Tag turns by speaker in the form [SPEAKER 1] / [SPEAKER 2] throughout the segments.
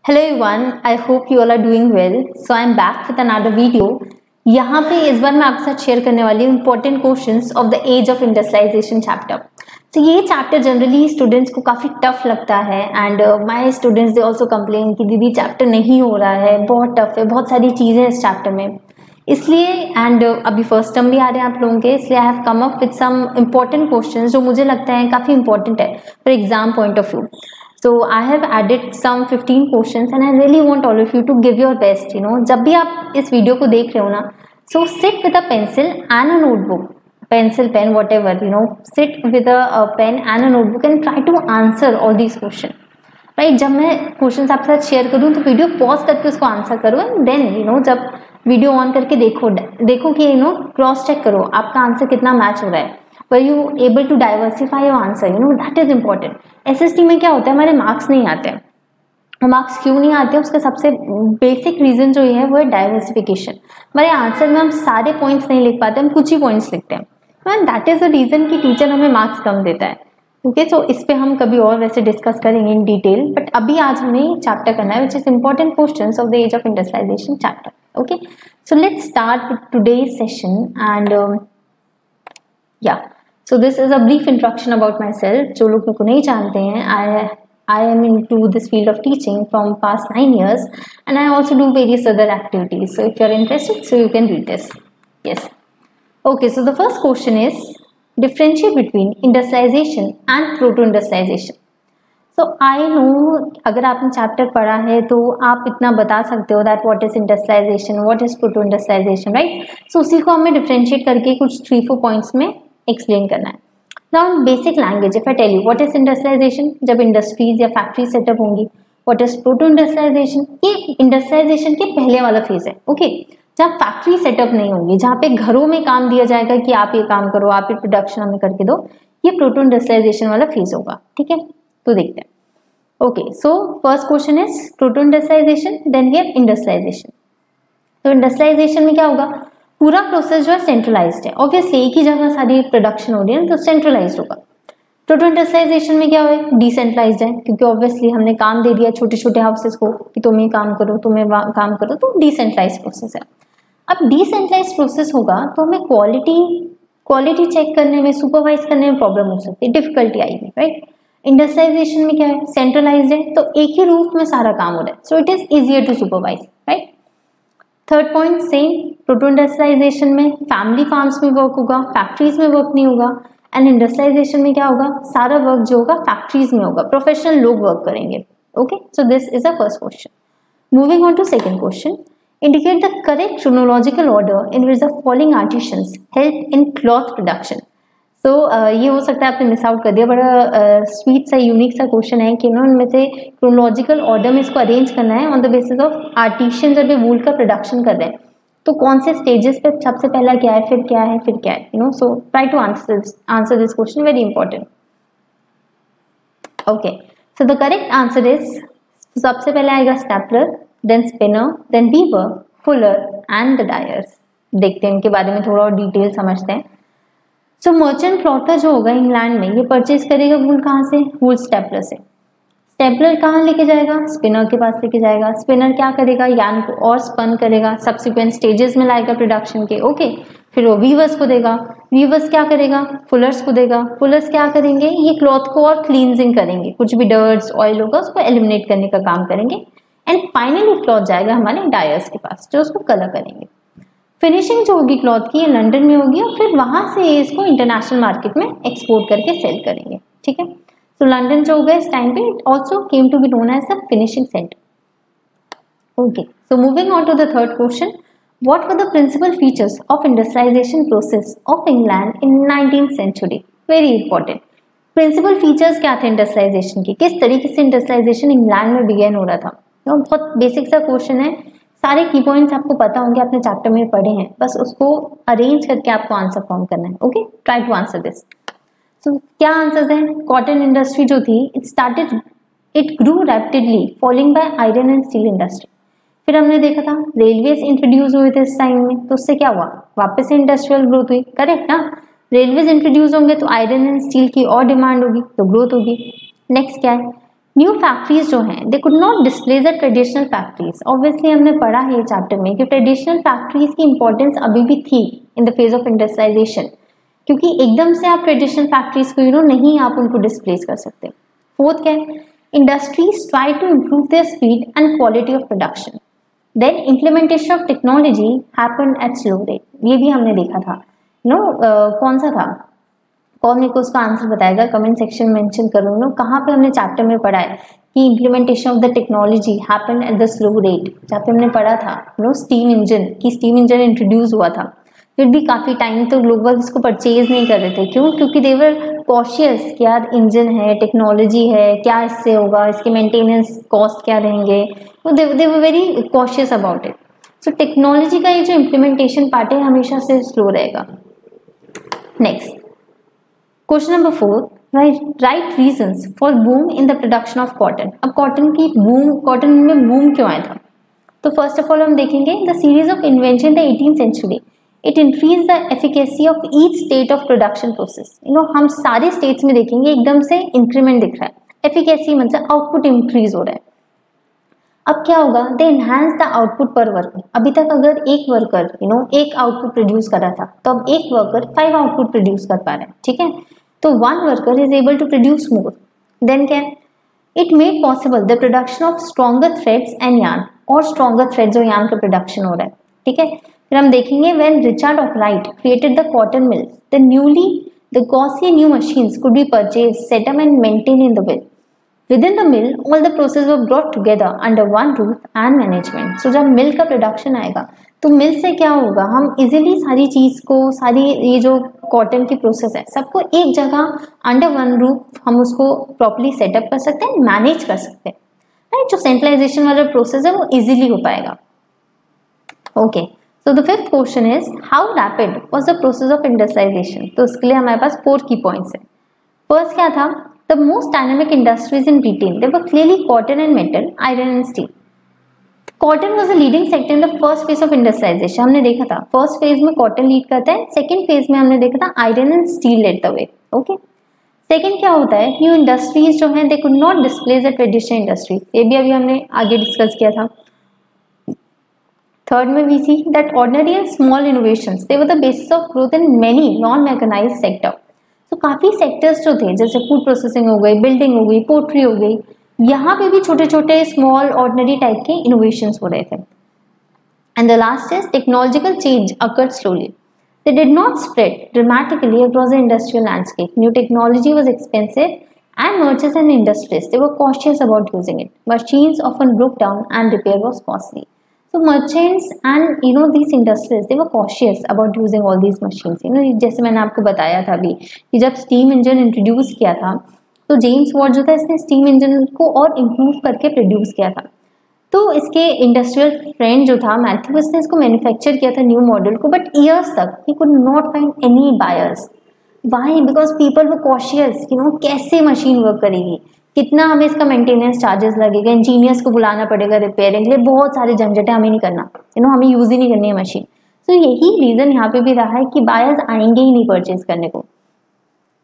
[SPEAKER 1] Hello everyone, I hope you all are doing well. So I am back with another video. यहाँ पे इस बार मैं आपके साथ शेयर करने वाली हूँ important questions of the age of industrialisation chapter. तो ये चैप्टर जनरली स्टूडेंट्स को काफ़ी टफ लगता है and my students they also complain कि दीदी चैप्टर नहीं हो रहा है, बहुत टफ है, बहुत सारी चीज़ें इस चैप्टर में. इसलिए एंड अभी फर्स्ट टर्म भी आ रहे हैं आप लोगों के, इसलिए I have come up with some important questions जो मुझे लगता है काफ़ी इंपॉर्टेंट है for exam point of view. So I have added some 15 questions and I really want all of you to give your best. जब भी आप इस वीडियो को देख रहे हो ना, so sit with a pencil and a notebook, pencil, pen, whatever, sit with a pen and a notebook and try to answer all these questions. Right? जब मैं क्वेश्चंस आपके साथ शेयर करूँ तो वीडियो पॉज करके उसको आंसर करो and then जब वीडियो ऑन करके देखो कि क्रॉस चेक करो आपका आंसर कितना मैच हो रहा है. Were you able to diversify your answer? That is important. SST में क्या होता है, हमारे मार्क्स नहीं आते हैं. मार्क्स क्यों नहीं आते हैं, उसका सबसे बेसिक रीजन जो है वो है डाइवर्सिफिकेशन. हमारे आंसर में हम सारे पॉइंट्स नहीं लिख पाते, हम कुछ ही पॉइंट्स लिखते हैं. And that is the reason कि टीचर हमें मार्क्स कम देता है. ओके, सो इस पे हम कभी और वैसे डिस्कस करेंगे इन डिटेल, बट अभी आज हमें चैप्टर करना है which is important questions of the age of industrialisation chapter. Okay, so let's start with today's session and So this is a brief introduction about myself. जो लोग मेरे को नहीं जानते हैं, I am into this field of teaching from past 9 years and I also do various other activities. So if you are interested, so you can read this. Yes. Okay, so the first question is differentiate between industrialization and proto-industrialization. So I know अगर आपने chapter पढ़ा है तो आप इतना बता सकते हो that what is industrialization, what is proto-industrialization, right? So उसी को हमें differentiate करके कुछ 3-4 points में एक्सप्लेन करना है. Now basic language, if I tell you what is industrialisation, जब इंडस्ट्रीज या फैक्ट्री सेटअप होंगी. व्हाट इज प्रोटो इंडस्ट्रियलाइजेशन, ये इंडस्ट्रियलाइजेशन के पहले वाला फेज है. ओके, जहाँ फैक्ट्री सेटअप नहीं होंगी, जहाँ पे घरों में काम दिया जाएगा कि आप ये काम करो, आप ये प्रोडक्शन हमें करके दो, ये प्रोटो इंडस्ट्रियलाइजेशन वाला फेज होगा. ठीक है, तो देखते हैं. Okay, so first question is proto industrialisation, then here industrialisation. तो इंडस्ट्रियलाइजेशन में क्या होगा, पूरा प्रोसेस जो है सेंट्रलाइज्ड है. ऑब्वियसली एक ही जगह सारी प्रोडक्शन हो रही है तो सेंट्रलाइज्ड होगा. प्रोटो इंडस्ट्रियलाइजेशन में क्या है, डिसेंट्रलाइज्ड है, क्योंकि ऑब्वियसली हमने काम दे दिया छोटे छोटे हाउसेस को कि तुम ये काम करो, तुम्हें काम करो, तो डिसेंट्रलाइज्ड प्रोसेस है. अब डिसेंट्रलाइज्ड प्रोसेस होगा तो हमें क्वालिटी चेक करने में, सुपरवाइज करने में प्रॉब्लम हो सकती है, डिफिकल्टी आएगी. राइट, इंडस्ट्रियलाइजेशन में क्या है, सेंट्रलाइज्ड है तो एक ही रूफ में सारा काम हो रहा है, so it is easier to supervise. Right, third point same, proto industrialisation में फैमिली फार्म्स में वर्क होगा, फैक्ट्रीज में वर्क नहीं होगा. एंड इंडस्ट्रियलाइजेशन में क्या होगा, सारा वर्क जो होगा फैक्ट्रीज में होगा, प्रोफेशनल लोग वर्क करेंगे. Okay, so this is the first question. Moving on to second question, indicate the correct chronological order in which the following artisans help in cloth production. So ये हो सकता है आपने मिस आउट कर दिया, बड़ा स्वीट सा यूनिक सा क्वेश्चन है कि इनमें से क्रोनोलॉजिकल ऑर्डर में इसको अरेंज करना है on the basis of artisan जब ये वूल का प्रोडक्शन कर रहे हैं तो कौन से स्टेजेस पे सबसे पहला क्या है, फिर क्या है, फिर क्या है. So try to answer this question, very important. Okay, so the correct answer is, सबसे पहले आएगा stapler, then spinner, then weaver, fuller and the dyers. देखते हैं इनके बारे में थोड़ा और डिटेल समझते हैं. सो मर्चेंट प्लॉटर जो होगा इंग्लैंड में, ये परचेज करेगा वूल कहाँ से, वूल स्टेपलर से. स्टेपलर कहाँ लेके जाएगा, स्पिनर के पास लेके जाएगा. स्पिनर क्या करेगा, यार्न को और स्पन करेगा, सब्सिक्वेंट स्टेजेस में लाएगा प्रोडक्शन के. ओके, फिर वो वीवर्स को देगा. वीवर्स क्या करेगा, फुलर्स को देगा. फुलर्स क्या करेंगे, ये क्लॉथ को और क्लींजिंग करेंगे, कुछ भी डर्ट्स ऑयल होगा उसको एलिमिनेट करने का काम करेंगे. एंड फाइनली क्लॉथ जाएगा हमारे डायर्स के पास जो उसको कलर करेंगे. फिनिशिंग जो होगी क्लॉथ की, ये लंदन में होगी और फिर वहां से इसको इंटरनेशनल मार्केट में एक्सपोर्ट करके सेल करेंगे. ठीक है, तो लंदन जो होगा इस टाइम पे it also came to be known as the finishing centre. Okay, so moving on to the third question, what were the principal features of industrialisation process of England in 19th century. Very important, principal features क्या थे industrialisation के, किस तरीके से industrialisation England में begin हो रहा था. बहुत बेसिक सा क्वेश्चन है, सारे की पॉइंट्स आपको पता होंगे, आपने चैप्टर में पढ़े हैं, बस उसको अरेंज करके आपको आंसर फॉर्म करना है. Okay, try to answer this. So क्या आंसर्स हैं, कॉटन इंडस्ट्री जो थी it grew rapidly following by iron and steel industry. फिर हमने देखा था रेलवेज इंट्रोड्यूस हुए थे इस टाइम में, तो उससे क्या हुआ, वापस से इंडस्ट्रियल ग्रोथ हुई. करेक्ट ना, रेलवेज इंट्रोड्यूस होंगे तो आयरन एंड स्टील की और डिमांड होगी तो ग्रोथ होगी. नेक्स्ट क्या है, न्यू फैक्ट्रीज जो हैं they could not displace the traditional factories. Obviously हमने पढ़ा है चैप्टर में कि ट्रेडिशनल फैक्ट्रीज की इंपॉर्टेंस अभी भी थी in the phase of industrialisation, क्योंकि एकदम से आप ट्रेडिशनल फैक्ट्रीज को नहीं आप उनको डिस्प्लेस कर सकते। फोर्थ क्या है, industries try to improve their speed and quality of production, then implementation of technology happen at slow rate. ये भी हमने देखा था। कौन सा था, कौन मेरे को उसका आंसर बताएगा, कमेंट सेक्शन में मेंशन करो। कहाँ पे हमने चैप्टर में पढ़ा है कि implementation of the technology happen at the slow rate, जहाँ पे हमने पढ़ा था स्टीम इंजन की, स्टीम इंजन इंट्रोड्यूस हुआ था, फिर भी काफी टाइम तो लोग इसको परचेज नहीं कर रहे थे। क्यों? क्योंकि दे वर कॉशियस कि यार इंजन है, टेक्नोलॉजी है, क्या इससे होगा, इसके मेंटेनेंस कॉस्ट क्या रहेंगे, तो they were very cautious about it. So technology का ये जो इम्प्लीमेंटेशन पार्ट है हमेशा से स्लो रहेगा। Next question number 4, write reasons for boom in the production of cotton. अब कॉटन में बूम क्यों आया था? तो फर्स्ट ऑफ ऑल हम देखेंगे the series of invention the 18th century, it increase the efficacy of each state of production process. हम सारे स्टेट्स में देखेंगे एकदम से इंक्रीमेंट दिख रहा है, एफिकेसी मतलब आउटपुट इंक्रीज हो रहा है। अब क्या होगा, दे एनहांस द आउटपुट पर वर्कर। अभी तक अगर एक वर्कर एक आउटपुट प्रोड्यूस कर रहा था, तो अब एक वर्कर 5 आउटपुट प्रोड्यूस कर पा रहा है, ठीक है। तो 1 worker is able to produce more. Then क्या, it made possible the production of stronger threads and yarn, और स्ट्रॉन्गर थ्रेड्स और यार्न का प्रोडक्शन हो रहा है, ठीक है। फिर हम देखेंगे when Richard Arkwright created the cotton mill, the costly new machines could be purchased, set up and maintain in the mill. Within the mill, all the processes were brought together under one roof and management. So जब मिल का production आएगा तो मिल से क्या होगा, हम easily सारी चीज को, सारी ये जो कॉटन की प्रोसेस है सबको एक जगह अंडर वन रूफ हम उसको प्रॉपर्ली सेटअप कर सकते हैं, मैनेज कर सकते हैं, राइट। जो सेंट्रलाइजेशन वाला प्रोसेस है वो इजीली हो पाएगा। Okay, so the 5th question is how rapid was the process of industrialisation. तो इसके लिए हमारे पास 4 की पॉइंट्स है। फर्स्ट क्या था, the most dynamic industries in Britain, they were clearly cotton and metal, iron and steel. Cotton was a leading sector in the first phase of industrialization. हमने देखा था फर्स्ट फेज में कॉटन लीड करता है, second phase में हमने देखा था iron and steel led the way. Okay, second क्या होता है, न्यू इंडस्ट्रीज जो हैं they could not displace the traditional industries, ये भी अभी हमने आगे डिस्कस किया था। थर्ड में we see that ordinary and small innovations they were the basis of growth in many non mechanised sector. तो काफी सेक्टर्स जो थे, जैसे फूड प्रोसेसिंग हो गई, बिल्डिंग हो गई, पोट्री हो गई, यहाँ पे भी छोटे छोटे स्मॉल ऑर्डिनरी टाइप के इनोवेशंस हो रहे थे। And the last is technological change occurred slowly, they did not spread dramatically across the industrial landscape. New technology was expensive and merchants and industries they were cautious about using it. Machines often broke down and repair was costly. So merchants and these industries they were cautious about using all these machines. जैसे मैंने आपको बताया था अभी कि जब steam engine introduce किया था तो जेम्स वॉट जो था इसने स्टीम इंजन को और इम्प्रूव करके प्रोड्यूस किया था। तो इसके इंडस्ट्रियल फ्रेंड जो था मैथ्यू, उसने इसको मैन्युफैक्चर किया था न्यू मॉडल को, बट ईयर्स तक ही could not find any buyers. Why? Because people were cautious, कैसे मशीन वर्क करेगी, कितना हमें इसका मेंटेनेंस चार्जेस लगेगा, इंजीनियर्स को बुलाना पड़ेगा रिपेयरिंग के लिए, बहुत सारे झंझटें हमें नहीं करना, हमें यूज ही नहीं करनी है मशीन। तो यही रीजन यहाँ पे भी रहा है कि बायर्स आएंगे ही नहीं परचेज करने को।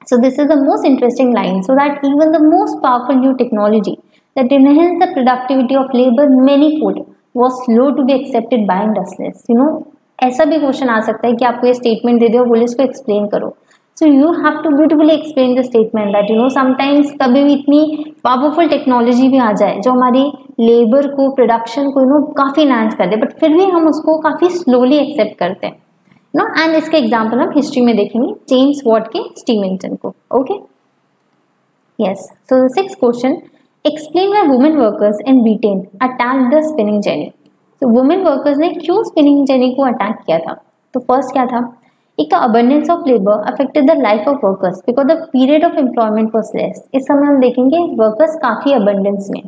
[SPEAKER 1] So this is the most interesting line, so that even the most powerful new technology that enhance the productivity of labour manifold was slow to be accepted by industrialists. ऐसा भी question आ सकता है कि आपको ये statement दे दे और बोले इसको एक्सप्लेन करो। So you have to beautifully explain the statement that sometimes कभी भी इतनी पावरफुल टेक्नोलॉजी भी आ जाए जो हमारी लेबर को, प्रोडक्शन को काफी एनहांस कर दे, बट फिर भी हम उसको काफी स्लोली एक्सेप्ट करते हैं एंड इसके एग्जांपल हम हिस्ट्री में देखेंगे जेम्स वॉट के स्टीम इंजन को। Okay, yes. So the 6th question, explain why women workers in Britain attack the spinning jenny. तो वुमेन वर्कर्स ने क्यों स्पिनिंग जेनी को अटैक किया था? तो फर्स्ट क्या था, एक abundance of labor affected the life of workers because the period of employment was less। इस समय हम देखेंगे वर्कर्स काफी abundance में।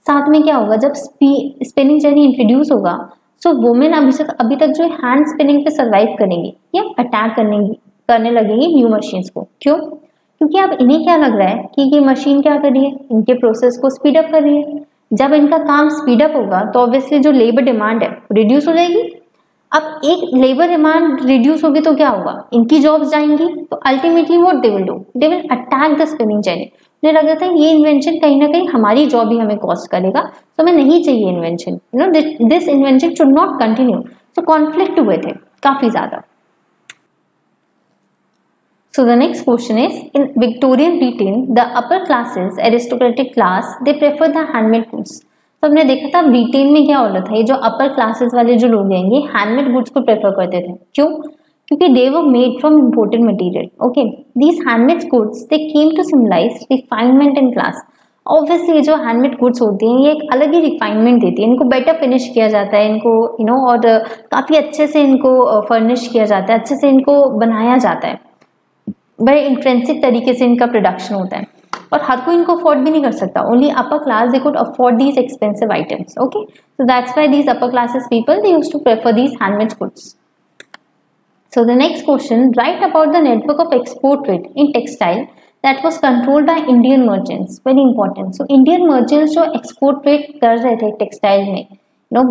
[SPEAKER 1] साथ में क्या होगा, जब स्पिनिंग जेनी इंट्रोड्यूस होगा सो वुमेन अभी तक जो हैंड स्पिनिंग पे सर्वाइव करेंगी या अटैक करने लगेंगी न्यू मशीन्स को। क्यों? क्योंकि अब इन्हें क्या लग रहा है कि ये मशीन क्या कर रही है, इनके प्रोसेस को स्पीड अप कर रही है। जब इनका काम स्पीड अप होगा तो ऑब्वियसली जो लेबर डिमांड है रिड्यूस हो जाएगी। अब एक लेबर डिमांड रिड्यूस होगी तो क्या होगा, इनकी जॉब्स जाएंगी। तो ultimately what they will do, they will attack the spinning jenny. उन्हें लगा था ये इन्वेंशन कहीं ना कहीं हमारी जॉब ही हमें कॉस्ट करेगा, तो हमें नहीं चाहिए invention, this invention should not continue. तो कॉन्फ्लिक्ट हुए थे काफी ज्यादा। So the next question is, in Victorian Britain, the upper classes, aristocratic class, they prefer the handmade goods. तो हमने देखा था ब्रिटेन में क्या होता था, ये जो अपर क्लासेस वाले जो लोग हैं ये हैंडमेड गुड्स को प्रेफर करते थे। क्यों? क्योंकि they were made from imported material. Okay, these handmade goods they came to symbolize refinement and class. Obviously जो हैंडमेड गुड्स होती हैं ये एक अलग ही रिफाइनमेंट देती है, इनको बेटर फिनिश किया जाता है, इनको और काफी अच्छे से इनको फर्निश किया जाता है, अच्छे से इनको बनाया जाता है, बड़े इंट्रेंसिक तरीके से इनका प्रोडक्शन होता है, और हर कोई इनको अफोर्ड भी नहीं कर सकता। Only upper class they could afford these expensive items. Okay, so that's why these upper classes people they used to prefer these handmade goods. So the next question, write about the network of export trade in textile that was controlled by Indian merchants. Very important. So Indian merchants जो export trade कर रहे थे textile में,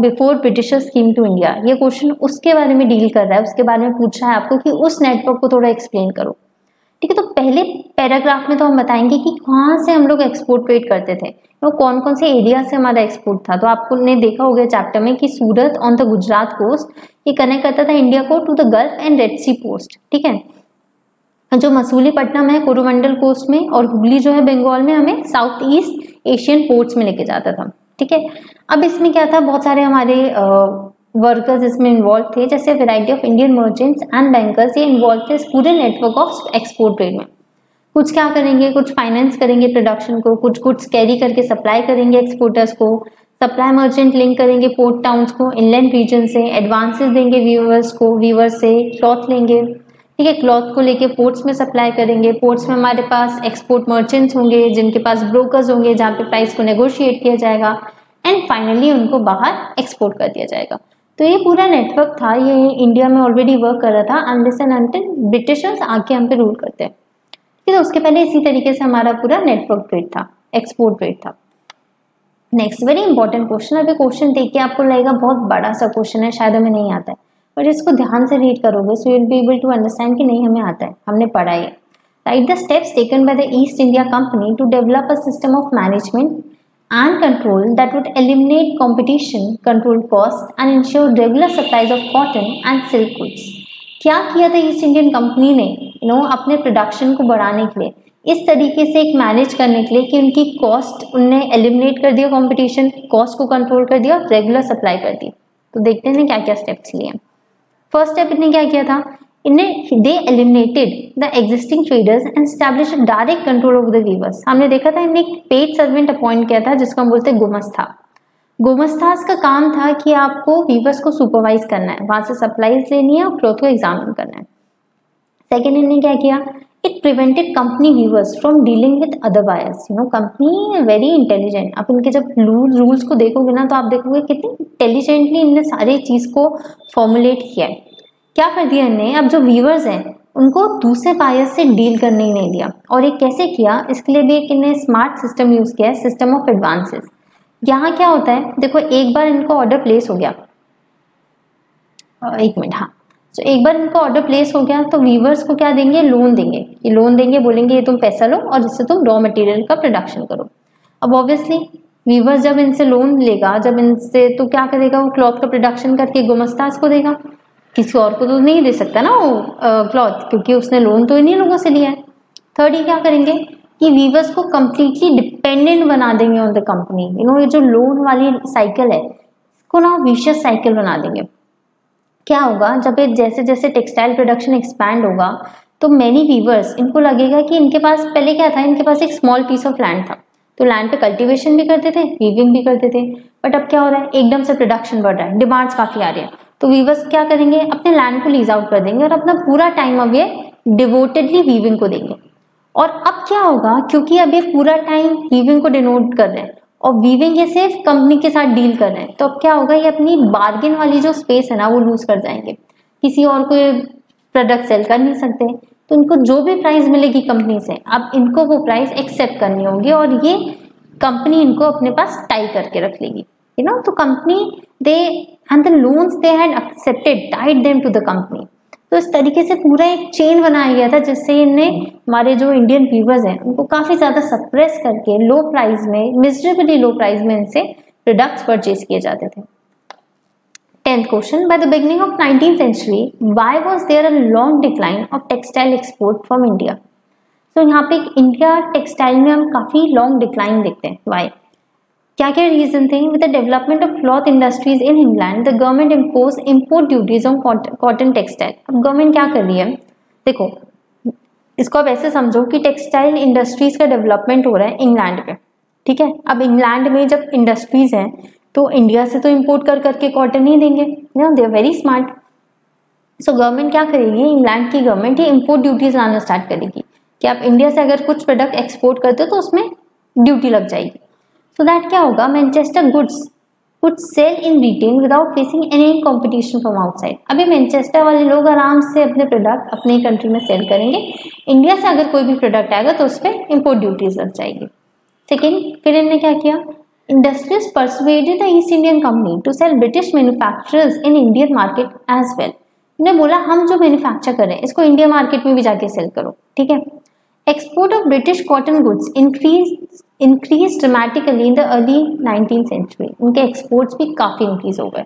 [SPEAKER 1] before Britishers came to India, ये question उसके बारे में deal कर रहा है, उसके बारे में पूछ रहा है आपको कि उस नेटवर्क को थोड़ा एक्सप्लेन करो। ठीक है, तो पहले पैराग्राफ में तो हम बताएंगे कि कहाँ से हम लोग एक्सपोर्ट ट्रेड करते थे, तो कौन कौन से एरिया से हमारा एक्सपोर्ट था। तो आपको ने देखा होगा चैप्टर में कि Surat on the Gujarat coast ये कनेक्ट करता था इंडिया को to the Gulf and Red Sea coast. ठीक है, जो मसूलीपट्टनम है कोरोमंडल कोस्ट में, और हुगली जो है बंगाल में, हमें साउथ ईस्ट एशियन पोर्ट्स में लेके जाता था। ठीक है, अब इसमें क्या था, बहुत सारे हमारे वर्कर्स इसमें इन्वॉल्व थे, जैसे variety of Indian merchants and bankers ये इन्वॉल्व थे इस पूरे नेटवर्क ऑफ एक्सपोर्ट ट्रेड में। कुछ क्या करेंगे, कुछ फाइनेंस करेंगे प्रोडक्शन को, कुछ गुड्स कैरी करके सप्लाई करेंगे एक्सपोर्टर्स को, सप्लाई मर्चेंट लिंक करेंगे पोर्ट टाउन्स को इनलैंड रीजन से, एडवांसेस देंगे वीवर्स को, वीवर्स से क्लॉथ लेंगे। ठीक है, क्लॉथ को लेके पोर्ट्स में सप्लाई करेंगे, पोर्ट्स में हमारे पास एक्सपोर्ट मर्चेंट्स होंगे जिनके पास ब्रोकर्स होंगे जहाँ पे प्राइस को नेगोशिएट किया जाएगा, एंड फाइनली उनको बाहर एक्सपोर्ट कर दिया जाएगा। तो ये पूरा नेटवर्क था, ये इंडिया में ऑलरेडी वर्क कर रहा था अनलेस एंड अनटिल ब्रिटिशर्स आके हम पे रूल करते हैं। ठीक है, उसके पहले इसी तरीके से हमारा पूरा नेटवर्क ट्रेड था, एक्सपोर्ट ट्रेड था। नेक्स्ट वेरी इंपॉर्टेंट क्वेश्चन, अभी क्वेश्चन देख के आपको लगेगा बहुत बड़ा सा क्वेश्चन है, शायद हमें नहीं आता है, पर इसको ध्यान से रीड करोगे so you will be able to understand कि नहीं हमें आता है, हमने पढ़ा है। Write the steps taken by the East India Company to develop a system of management and control that would eliminate competition, control costs and ensure regular supplies of cotton and silk goods. क्या किया था east Indian company ने अपने production को बढ़ाने के लिए, इस तरीके से एक मैनेज करने के लिए कि उनकी कॉस्ट उनने एलिमिनेट कर दिया, कंपटीशन कॉस्ट को कंट्रोल कर दिया, रेगुलर सप्लाई कर दी। तो देखते हैं क्या क्या स्टेप्स लिए। फर्स्ट स्टेप इन्हें क्या किया था, they eliminated the existing traders and establish direct control over the weavers. हमने देखा था इन्हें एक पेड सर्वेंट अपॉइंट किया था जिसको हम बोलते हैं गुमस्ता। गुमस्तास का काम था कि आपको वीवर्स को सुपरवाइज करना है, वहां से सप्लाईज लेनी है और क्लॉथ को एग्जामिन करना है। सेकेंड इन्हें क्या किया, it prevented company weavers from dealing with other buyers. Company very intelligent, आप इनके जब रूल्स को देखोगे ना तो आप देखोगे कितनी इंटेलिजेंटली इनने सारी चीज को फॉर्मुलेट किया है। क्या कर दिया इन्हें, अब जो वीवर्स हैं उनको दूसरे बायर्स से डील करने ही नहीं दिया। और ये कैसे किया, इसके लिए भी एक इन्हें स्मार्ट सिस्टम यूज किया है, सिस्टम ऑफ एडवांसेस। यहाँ क्या होता है, देखो एक बार इनको ऑर्डर प्लेस हो गया, एक मिनट, हाँ, तो एक बार इनको ऑर्डर प्लेस हो गया तो वीवर्स को क्या देंगे, लोन देंगे। ये लोन देंगे, बोलेंगे ये तुम पैसा लो और इससे तुम रॉ मटेरियल का प्रोडक्शन करो। अब ऑब्वियसली वीवर्स जब इनसे लोन लेगा, जब इनसे, तो क्या करेगा, वो क्लॉथ का प्रोडक्शन करके गुमस्तास को देगा, किसी और को तो नहीं दे सकता ना वो क्लॉथ, क्योंकि उसने लोन तो इन्हीं लोगों से लिया है। थर्ड ये क्या करेंगे कि वीवर्स को कंप्लीटली डिपेंडेंट बना देंगे ऑन द कंपनी। ये जो लोन वाली साइकिल है इसको ना विशियस साइकिल बना देंगे। क्या होगा, जब ये जैसे जैसे टेक्सटाइल प्रोडक्शन एक्सपैंड होगा तो मैनी वीवर्स, इनको लगेगा कि इनके पास पहले क्या था, इनके पास एक स्मॉल पीस ऑफ लैंड था, तो लैंड पे कल्टीवेशन भी करते थे, वीविंग भी करते थे। बट अब क्या हो रहा है, एकदम से प्रोडक्शन बढ़ रहा है, डिमांड्स काफी आ रही है, तो वीवर्स क्या करेंगे, अपने लैंड को लीज आउट कर देंगे और अपना पूरा टाइम अब ये डिवोटेडली वीविंग को देंगे। और अब क्या होगा, क्योंकि अब ये पूरा टाइम वीविंग को डिनोट कर रहे हैं और वीविंग ये सिर्फ कंपनी के साथ डील कर रहे हैं, तो अब क्या होगा, ये अपनी बार्गेन वाली जो स्पेस है ना वो लूज कर जाएंगे, किसी और को ये प्रोडक्ट सेल कर नहीं सकते। तो इनको जो भी प्राइस मिलेगी कंपनी से, अब इनको वो प्राइस एक्सेप्ट करनी होगी और ये कंपनी इनको अपने पास टाई करके रख लेगी। तो company they and the loans they had accepted tied them to the company. तो इस तरीके से पूरा एक चेन बनाया गया था जिससे इन्हें हमारे जो इंडियन व्यूवर्स हैं उनको काफी ज्यादा सप्रेस करके लो प्राइस में, मिजरेबली लो प्राइस में इनसे प्रोडक्ट्स परचेज किए जाते थे। 10th question, by the beginning of 19th century, why was there a long decline of textile export from India? तो यहाँ पे इंडिया टेक्सटाइल में हम काफी लॉन्ग डिक्लाइन देखते हैं। वाई? क्या क्या रीजन थे? With the development of cloth industries in England, the government impose import duties on cotton textile. अब गवर्नमेंट क्या कर रही है, देखो इसको आप ऐसे समझो कि टेक्सटाइल इंडस्ट्रीज का डेवलपमेंट हो रहा है इंग्लैंड में, ठीक है। अब इंग्लैंड में जब इंडस्ट्रीज हैं तो इंडिया से तो इम्पोर्ट कर करके कॉटन ही देंगे ना, they are very smart. So government क्या करेगी, इंग्लैंड की गवर्नमेंट ही इम्पोर्ट ड्यूटीज लाना स्टार्ट करेगी कि आप इंडिया से अगर कुछ प्रोडक्ट एक्सपोर्ट करते हो तो उसमें ड्यूटी लग जाएगी। सो दैट क्या होगा, Manchester goods could sell in retail without facing any competition from outside. अभी मैनचेस्टर वाले लोग आराम से अपने प्रोडक्ट अपने कंट्री में सेल करेंगे, इंडिया से अगर कोई भी प्रोडक्ट आएगा तो उस पर इम्पोर्ट ड्यूटीज लग जाएगी। सेकेंड, फिर इन्होंने क्या किया, industries persuaded the East Indian company to sell British manufacturers in Indian market as well. उन्होंने बोला हम जो मैन्युफैक्चर कर रहे हैं इसको इंडिया मार्केट में भी जाके सेल करो, ठीक है। Export of British cotton goods increase dramatically in the early 19th century. उनके एक्सपोर्ट्स भी काफी इंक्रीज हो गए।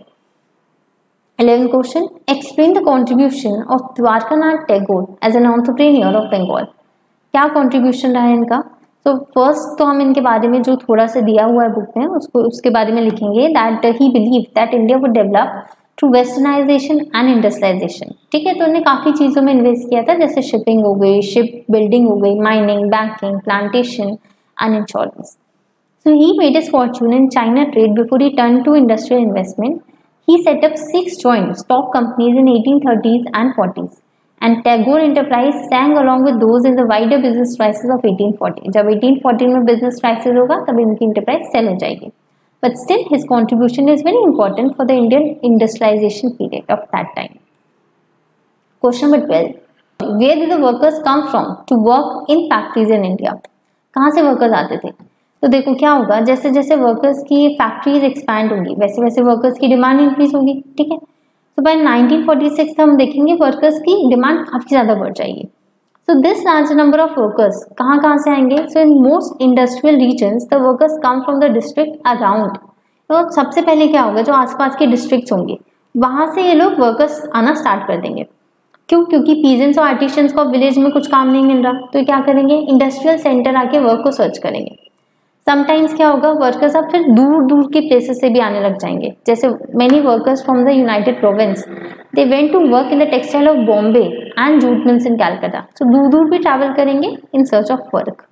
[SPEAKER 1] 11th question, explain the contribution of Dwarkanath Tagore as an entrepreneur of Bengal. क्या कॉन्ट्रीब्यूशन रहा है इनका? तो फर्स्ट तो हम इनके बारे में जो थोड़ा सा दिया हुआ है बुक में उसके बारे में लिखेंगे, that he believe that India would develop through westernisation and industrialisation, ठीक है। तो उन्होंने काफी चीजों में इन्वेस्ट किया था, जैसे शिपिंग हो गई, शिप बिल्डिंग हो गई, mining, banking, plantation and insurance. So he made his fortune in China trade before he turn to industrial investment. He set up 6 joint stock companies in 1830s and 40s, and Tagore Enterprise sang along with those in the wider business crisis of 1840. जब 1840 में business crisis होगा तब इनकी enterprise sell हो जाएगी। But still, his contribution is very important for the Indian industrialization period of that time. Question number 12. Where did the workers come from to work in factories in India? कहाँ से workers आते थे? तो देखो क्या होगा, जैसे जैसे वर्कर्स की फैक्ट्रीज एक्सपैंड होंगी वैसे वैसे वर्कर्स की डिमांड इंक्रीज होगी, ठीक है। तो बाय 1946 हम देखेंगे वर्कर्स की डिमांड काफी ज्यादा बढ़ जाएगी। So this large number of workers कहाँ कहाँ से आएंगे? So in most industrial regions the workers come from the district around. तो सबसे पहले क्या होगा, जो आसपास के डिस्ट्रिक्ट्स होंगे वहां से ये लोग वर्कर्स आना स्टार्ट कर देंगे। क्यों? क्योंकि पीजेंट्स और आर्टिशियंस को विलेज में कुछ काम नहीं मिल रहा, तो क्या करेंगे, इंडस्ट्रियल सेंटर आके वर्क को सर्च करेंगे। समटाइम्स क्या होगा, वर्कर्स अब फिर दूर दूर के प्लेसेस से भी आने लग जाएंगे, जैसे many workers from the United Provinces they went to work in the textile of Bombay and jute mills in Calcutta. तो दूर दूर भी ट्रैवल करेंगे in search of work.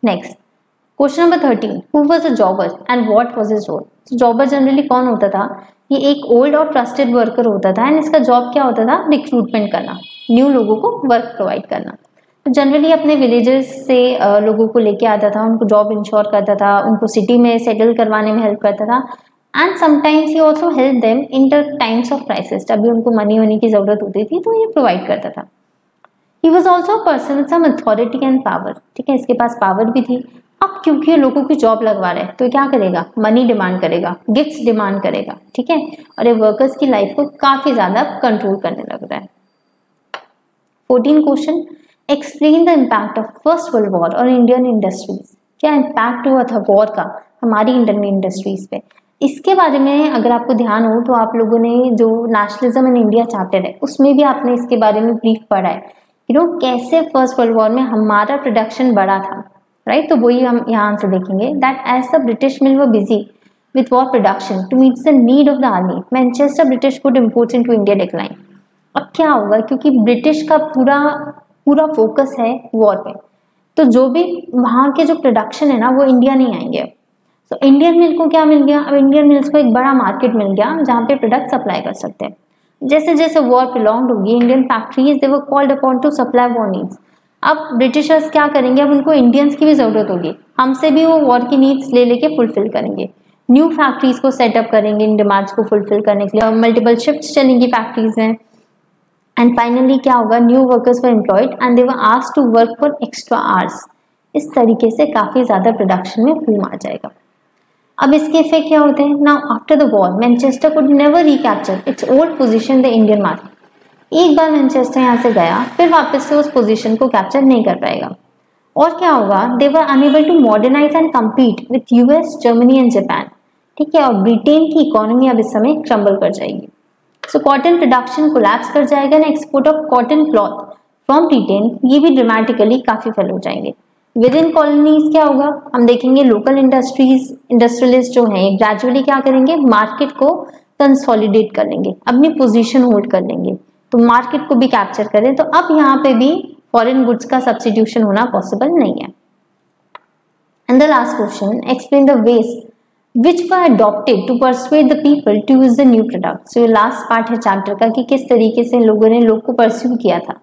[SPEAKER 1] Next question number 13, who was a jobber and what was his role. Jobber generally कौन होता था? ये एक ओल्ड और ट्रस्टेड वर्कर होता था एंड इसका जॉब क्या होता था, रिक्रूटमेंट करना, न्यू लोगों को वर्क प्रोवाइड करना। तो जनरली अपने विलेजेस से लोगों को लेके आता था, उनको जॉब इंश्योर करता था, उनको सिटी में सेटल करवाने में हेल्प करता था and sometimes he also help them in the times of crisis. जब भी उनको मनी वनी की जरूरत होती थी तो ये प्रोवाइड करता था। He was also person with some authority and power, ठीक है, इसके पास पावर भी थी। अब क्योंकि ये लोगों की जॉब लगवा रहे हैं तो क्या करेगा, मनी डिमांड करेगा, गिफ्ट्स डिमांड करेगा, ठीक है, और ये वर्कर्स की लाइफ को काफी ज्यादा कंट्रोल करने लग रहा है। 14 question, explain the impact of first world war और इंडियन इंडस्ट्रीज। क्या इम्पैक्ट हुआ था वॉर का हमारी इंडियन इंडस्ट्रीज पे? इसके बारे में अगर आपको ध्यान हो तो आप लोगों ने जो नेशनलिज्म इन इंडिया चार्टर है उसमें भी आपने इसके बारे में ब्रीफ पढ़ा है, कैसे फर्स्ट वर्ल्ड वॉर में हमारा प्रोडक्शन बढ़ा था, राइट। तो वही हम यहाँ से देखेंगे that as the British mill were busy with war production to meet the need of the army, Manchester British good imports into India decline. अब क्या होगा, क्योंकि ब्रिटिश का पूरा फोकस है वॉर पे, तो जो भी वहाँ के जो प्रोडक्शन है ना वो इंडिया नहीं आएंगे। तो इंडियन मिल को क्या मिल गया, अब इंडियन मिल्स को एक बड़ा मार्केट मिल गया जहाँ पे प्रोडक्ट सप्लाई कर सकते हैं। जैसे जैसे वॉर प्रोलॉन्ग्ड होगी, Indian factories they were called upon two supply war needs. अब ब्रिटिशर्स क्या करेंगे, अब उनको इंडियंस की भी जरूरत होगी, हमसे भी वो वॉर की नीड्स ले लेके फुलफिल करेंगे, न्यू फैक्ट्रीज को सेटअप करेंगे इन डिमांड्स को फुलफिल करने के लिए, मल्टीपल शिफ्ट्स चलेंगी फैक्ट्रीज में। एंड फाइनली क्या होगा, new workers were employed and they were asked to work for extra hours. इस तरीके से काफी ज्यादा प्रोडक्शन में बूम आ जाएगा। अब इसके इफेक्ट क्या होते हैं, now after the war Manchester could never recapture it's old position in the Indian market. एक बार मैनचेस्टर यहाँ से गया फिर वापस से उस पोजीशन को कैप्चर नहीं कर पाएगा। और क्या होगा, they were enable to modernize and compete with US, Germany and Japan. ठीक है, और ब्रिटेन की इकोनॉमी अब इस समय क्रम्बल कर जाएगी। सो कॉटन प्रोडक्शन कोलैप्स कर जाएगा ना, export of cotton cloth from Britain ये भी ड्रामेटिकली काफी फेल हो जाएंगे। विद इन कॉलोनीज क्या होगा, हम देखेंगे लोकल इंडस्ट्रियलिस्ट जो हैं ग्रेजुअली क्या करेंगे, मार्केट को कंसोलिडेट कर लेंगे, अपनी पोजीशन होल्ड कर लेंगे, तो मार्केट को भी कैप्चर करें। तो अब यहाँ पे भी फॉरेन गुड्स का सब्स्टिट्यूशन होना पॉसिबल नहीं है। And the last question, explain the ways which were adopted to persuade the people to use the new product। so ये लास्ट पार्ट है चैप्टर का कि किस तरीके से लोगों ने लोग को परस्यू किया था,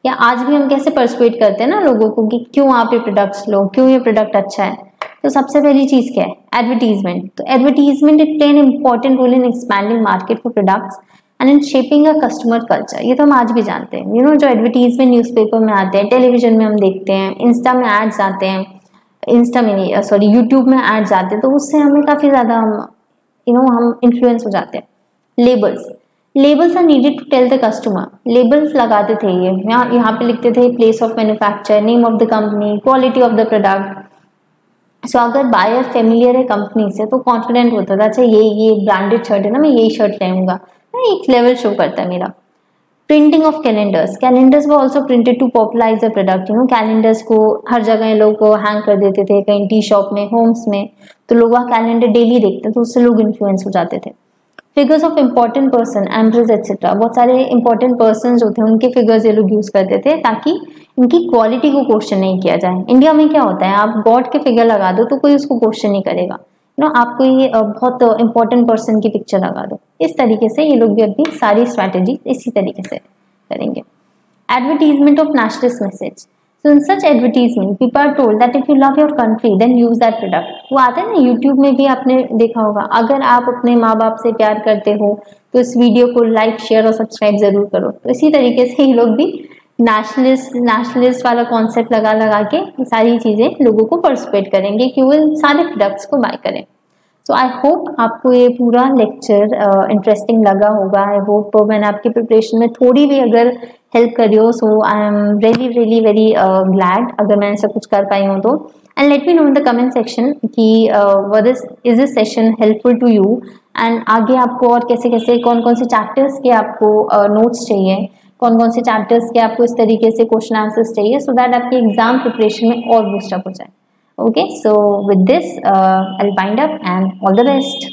[SPEAKER 1] या आज भी हम कैसे परसुएट करते हैं ना लोगों को कि क्यों आप ये प्रोडक्ट्स लो, क्यों ये प्रोडक्ट अच्छा है। तो सबसे पहली चीज क्या है, एडवर्टीजमेंट। तो advertisement it play an important role in expanding market for products and in shaping a customer culture. ये तो हम आज भी जानते हैं, यू नो जो एडवर्टीजमेंट न्यूज़पेपर में आते हैं, टेलीविजन में हम देखते हैं, इंस्टा में एड्स आते हैं, इंस्टा में सॉरी यूट्यूब में एड्स आते हैं, तो उससे हमें काफी ज्यादा हम इन्फ्लुएंस हो जाते हैं। Labels are needed to tell the customer. Labels लगाते थे ये, यहाँ पे लिखते थे place of manufacture, name of the company, quality of the product. So अगर बायर फेमिलियर है कंपनी से तो कॉन्फिडेंट होता था, अच्छा ये ब्रांडेड शर्ट है ना, मैं यही शर्ट लूंगा, एक लेवल शो करता है मेरा। प्रिंटिंग ऑफ कैलेंडर्स वो also printed to popularise the product. Calendars को हर जगह लोग को हैंग कर देते थे, कहीं टी शॉप में, होम्स में, तो लोग वहाँ कैलेंडर डेली देखते तो उससे लोग इन्फ्लुएंस हो जाते थे। Figures of important person, empress etcetera, बहुत सारे इंपॉर्टेंट पर्सन जो थे उनके फिगर्स ये लोग यूज करते थे ताकि इनकी क्वालिटी को क्वेश्चन नहीं किया जाए। इंडिया में क्या होता है, आप गॉड के फिगर लगा दो तो कोई उसको क्वेश्चन नहीं करेगा, आप कोई बहुत इंपॉर्टेंट पर्सन की पिक्चर लगा दो। इस तरीके से ये लोग भी अपनी सारी स्ट्रैटेजी इसी तरीके से करेंगे। Advertisement of nationalist message. So in such advertisement, people are told that if you love your country, then use that product। वो आते हैं ना यूट्यूब में भी आपने देखा होगा, अगर आप अपने माँ बाप से प्यार करते हो तो इस वीडियो को लाइक, शेयर और सब्सक्राइब जरूर करो। तो इसी तरीके से ये लोग भी नेशनलिस्ट वाला कॉन्सेप्ट लगा के सारी चीजें लोगों को परसुएट करेंगे कि वो इन सारे प्रोडक्ट्स को बाय करें। सो आई होप आपको ये पूरा लेक्चर इंटरेस्टिंग लगा होगा। आई होप मैंने आपकी प्रिपरेशन में थोड़ी भी अगर हेल्प करी हो, so I am really very glad अगर मैं ऐसा कुछ कर पाई हूँ तो। And let me know in the comment section कि is this session helpful to you, and आगे आपको और कैसे कौन कौन से चैप्टर्स के आपको नोट्स चाहिए, कौन कौन से चैप्टर्स के आपको इस तरीके से क्वेश्चन आंसर्स चाहिए, सो दैट आपके एग्जाम प्रिपरेशन में और बूस्टअप हो जाए। Okay, so with this, I'll wind up and all the best.